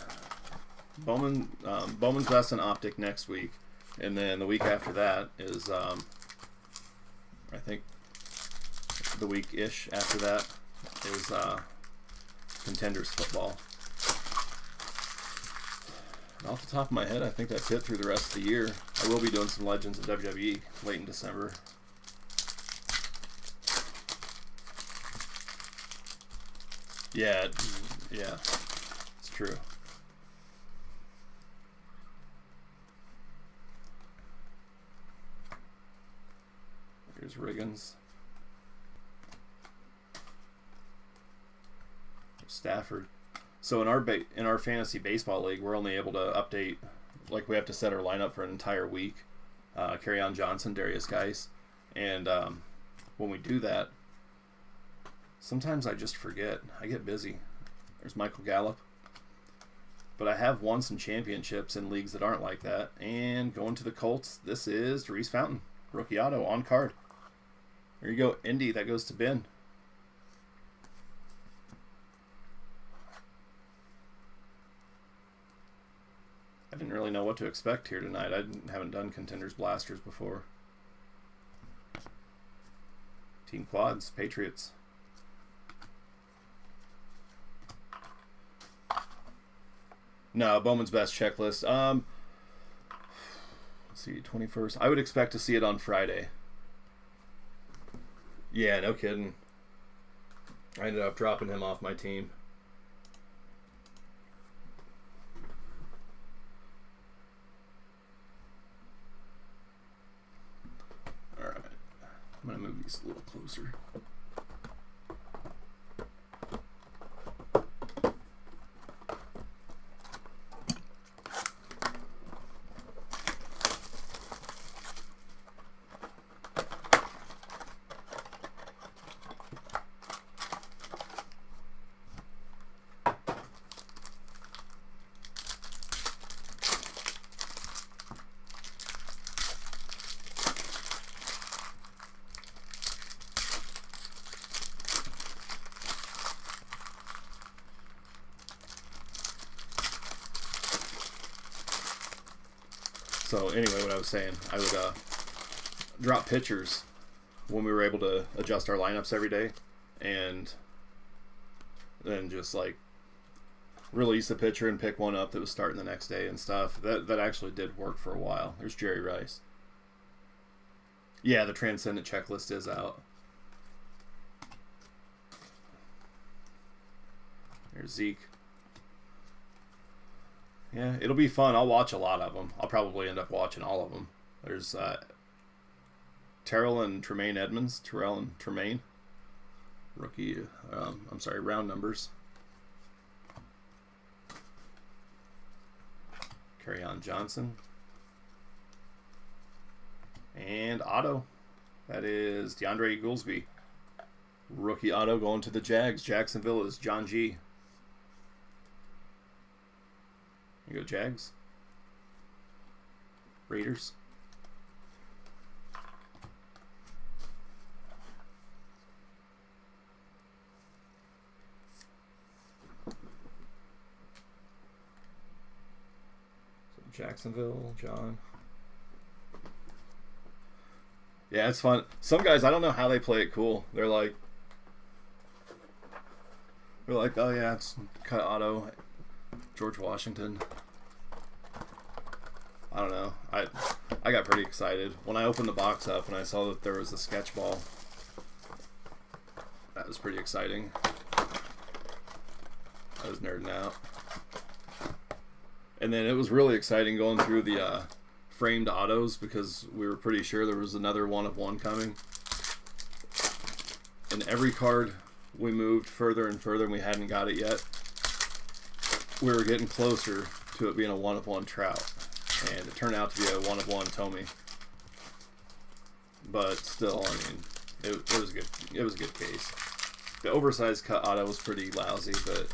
Bowman's Best and Optic next week. And then the week after that is, I think, the week-ish after that is Contenders football. And off the top of my head, I think that's it through the rest of the year. I will be doing some Legends of WWE late in December. Yeah, it's true. Here's Riggins. Stafford. So in our fantasy baseball league, we're only able to update, like we have to set our lineup for an entire week. Kerryon Johnson, Darius Geis, and when we do that, sometimes I just forget. I get busy. There's Michael Gallup. But I have won some championships in leagues that aren't like that. And going to the Colts, this is Reese Fountain, rookie auto on card. There you go, Indy. That goes to Ben. I didn't really know what to expect here tonight. I haven't done Contenders Blasters before. Team Quads, Patriots. No, Bowman's Best checklist. Let's see, 21st. I would expect to see it on Friday. Yeah, no kidding. I ended up dropping him off my team. All right. I'm going to move these a little closer. So anyway, what I was saying, I would drop pitchers when we were able to adjust our lineups every day, and then just like release a pitcher and pick one up that was starting the next day and stuff. That actually did work for a while. There's Jerry Rice. Yeah, the Transcendent checklist is out. There's Zeke. Yeah, it'll be fun. I'll watch a lot of them. I'll probably end up watching all of them. There's Terrell and Tremaine Edmonds. Terrell and Tremaine. Rookie, round numbers. Kerryon Johnson. And auto. That is DeAndre Goolsby. Rookie auto going to the Jags. Jacksonville is John G. You go Jags. Raiders. So Jacksonville, John. Yeah, it's fun. Some guys, I don't know how they play it cool. They're like, oh yeah, it's cut auto. George Washington. I don't know. I got pretty excited when I opened the box up and I saw that there was a sketch ball. That was pretty exciting. I was nerding out. And then it was really exciting going through the framed autos because we were pretty sure there was another one of one coming. And every card we moved further and further and we hadn't got it yet. We were getting closer to it being a one of one Trout, and it turned out to be a one of one Tommy. but still, I mean, it was good. It was a good case. The oversized cut auto was pretty lousy, but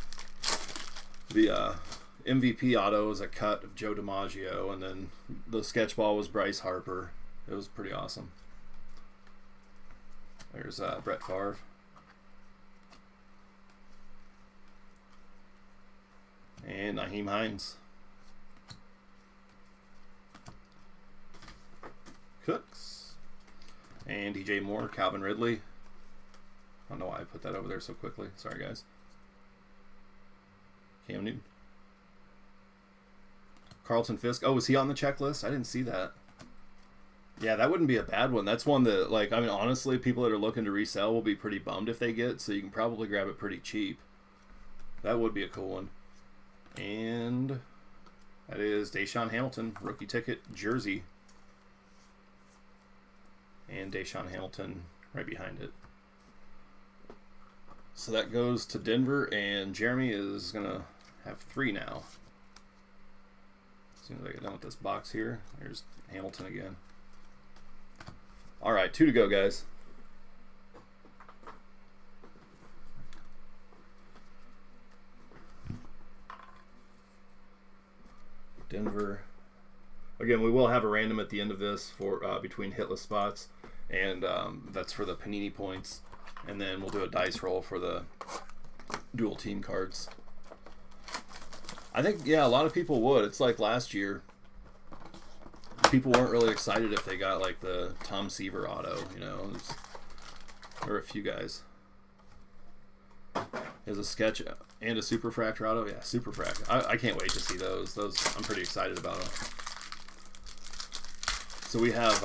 the MVP auto was a cut of Joe DiMaggio, and then the sketch ball was Bryce Harper. It was pretty awesome. There's Brett Favre. And Nyheim Hines. Cooks. And DJ Moore, Calvin Ridley. I don't know why I put that over there so quickly. Sorry, guys. Cam Newton. Carlton Fisk. Oh, was he on the checklist? I didn't see that. Yeah, that wouldn't be a bad one. That's one that, like, I mean, honestly, people that are looking to resell will be pretty bummed if they get, so you can probably grab it pretty cheap. That would be a cool one. And that is Deshaun Hamilton, rookie ticket, jersey. And Deshaun Hamilton right behind it. So that goes to Denver, and Jeremy is going to have 3 now. As soon as I get done with this box here, there's Hamilton again. All right, 2 to go, guys. Denver. Again, we will have a random at the end of this for between hitless spots, and that's for the Panini points. And then we'll do a dice roll for the dual team cards. I think, yeah, a lot of people would. It's like last year. People weren't really excited if they got like the Tom Seaver auto, you know. There were a few guys. There's a sketch and a super fractor auto. Yeah, super fractor. I can't wait to see those. Those I'm pretty excited about them. So we have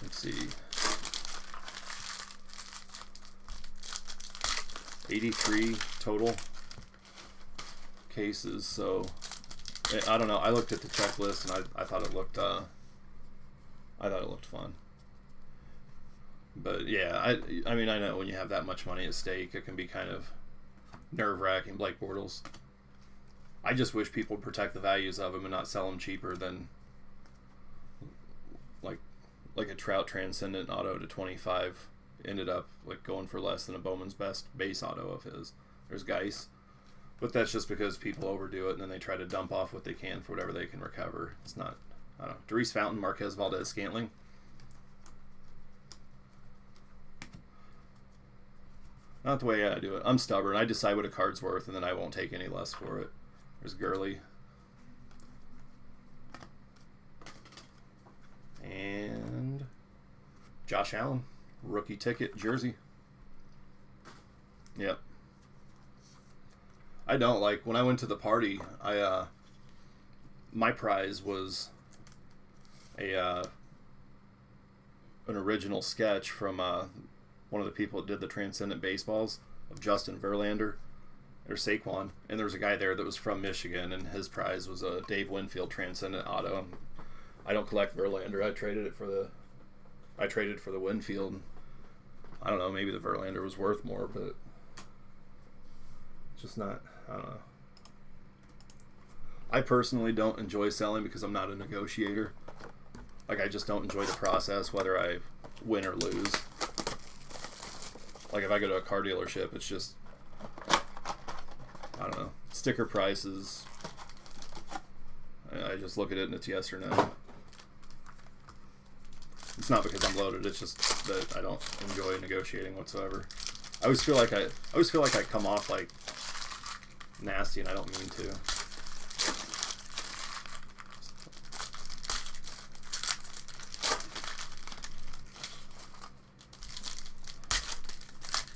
let's see, 83 total cases. So I don't know. I looked at the checklist and I thought it looked fun. But yeah, I mean, I know when you have that much money at stake, it can be kind of nerve-wracking. Blake Bortles. I just wish people would protect the values of them and not sell them cheaper than like a Trout Transcendent auto to 25 ended up like going for less than a Bowman's Best base auto of his. There's Geis. But that's just because people overdo it and then they try to dump off what they can for whatever they can recover. It's not, I don't know. Darius Fountain, Marquez Valdez-Scantling. Not the way I do it. I'm stubborn. I decide what a card's worth and then I won't take any less for it. There's Gurley. And Josh Allen, rookie ticket, jersey. Yep. I don't like when I went to the party. My prize was an original sketch from one of the people that did the Transcendent Baseballs of Justin Verlander or Saquon, and there was a guy there that was from Michigan, and his prize was a Dave Winfield Transcendent auto. I don't collect Verlander. I traded for the Winfield. I don't know. Maybe the Verlander was worth more, but it's just not. I don't know. I personally don't enjoy selling because I'm not a negotiator. Like, I just don't enjoy the process, whether I win or lose. Like, if I go to a car dealership, it's just, I don't know. Sticker prices. I just look at it and it's yes or no. It's not because I'm loaded. It's just that I don't enjoy negotiating whatsoever. I always feel like I come off like nasty, and I don't mean to.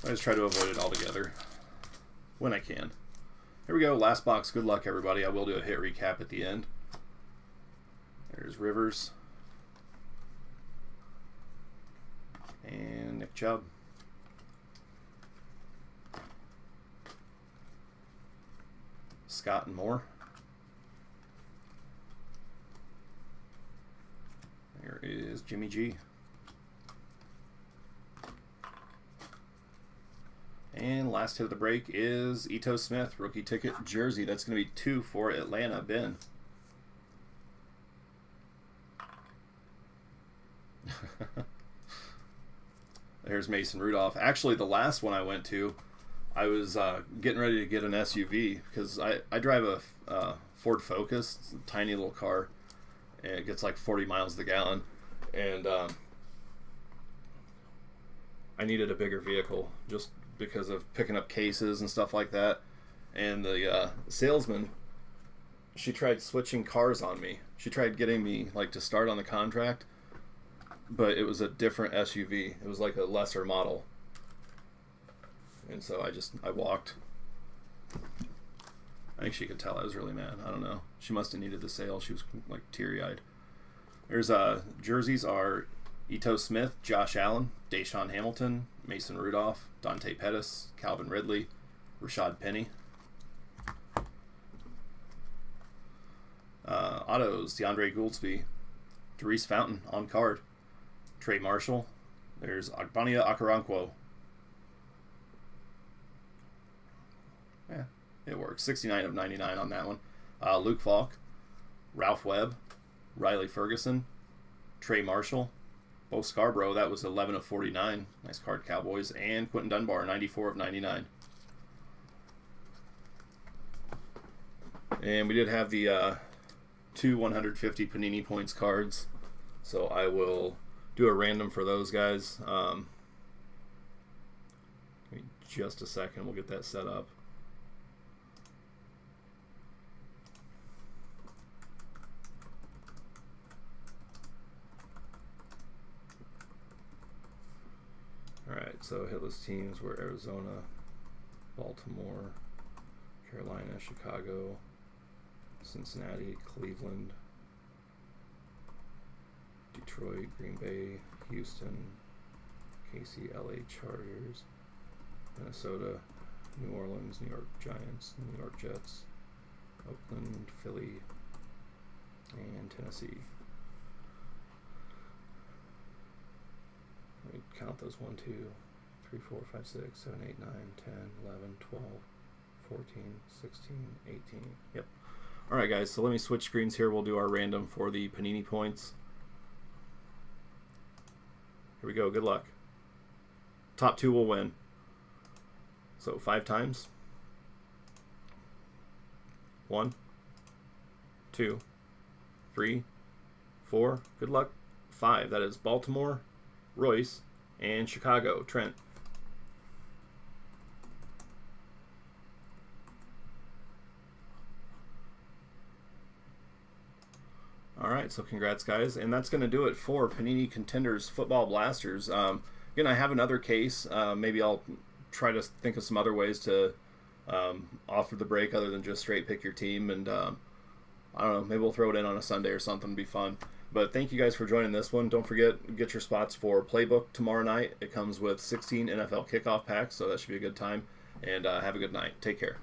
I just try to avoid it altogether when I can. Here we go. Last box. Good luck, everybody. I will do a hit recap at the end. There's Rivers. And Nick Chubb. Scott and Moore. There is Jimmy G. And last hit of the break is Ito Smith, rookie ticket, jersey. That's going to be 2 for Atlanta. Ben. Here's Mason Rudolph. Actually, the last one I went to, I was getting ready to get an SUV because I drive a Ford Focus. It's a tiny little car, and it gets like 40 miles to the gallon. And I needed a bigger vehicle just because of picking up cases and stuff like that. And the salesman, she tried switching cars on me. She tried getting me like to start on the contract, but it was a different SUV. It was like a lesser model. And so I walked. I think she could tell I was really mad. I don't know. She must have needed the sale. She was like teary-eyed. There's jerseys are Ito Smith, Josh Allen, Deshaun Hamilton, Mason Rudolph, Dante Pettis, Calvin Ridley, Rashad Penny. Autos, DeAndre Gouldsby, Therese Fountain on card, Trey Marshall. There's Agbania Okoronkwo. Yeah, it works. 69 of 99 on that one. Luke Falk, Ralph Webb, Riley Ferguson, Trey Marshall, Bo Scarborough. That was 11 of 49. Nice card, Cowboys. And Quentin Dunbar, 94 of 99. And we did have the two 150 Panini points cards, so I will do a random for those guys. Give me just a second. We'll get that set up. Alright, so hitless teams were Arizona, Baltimore, Carolina, Chicago, Cincinnati, Cleveland, Detroit, Green Bay, Houston, KC, LA Chargers, Minnesota, New Orleans, New York Giants, New York Jets, Oakland, Philly, and Tennessee. Let me count those 1, 2, 3, 4, 5, 6, 7, 8, 9, 10, 11, 12, 14, 16, 18. Yep. Alright guys, so let me switch screens here. We'll do our random for the Panini points. Here we go. Good luck. Top two will win. So 5 times. 1, 2, 3, 4. Good luck. 5. That is Baltimore, Royce, and Chicago, Trent. Alright, so congrats guys. And that's going to do it for Panini Contenders Football Blasters. Again, I have another case. Maybe I'll try to think of some other ways to offer the break other than just straight pick your team. And I don't know, maybe we'll throw it in on a Sunday or something. It'd be fun. But thank you guys for joining this one. Don't forget, get your spots for Playbook tomorrow night. It comes with 16 NFL kickoff packs, so that should be a good time. And have a good night. Take care.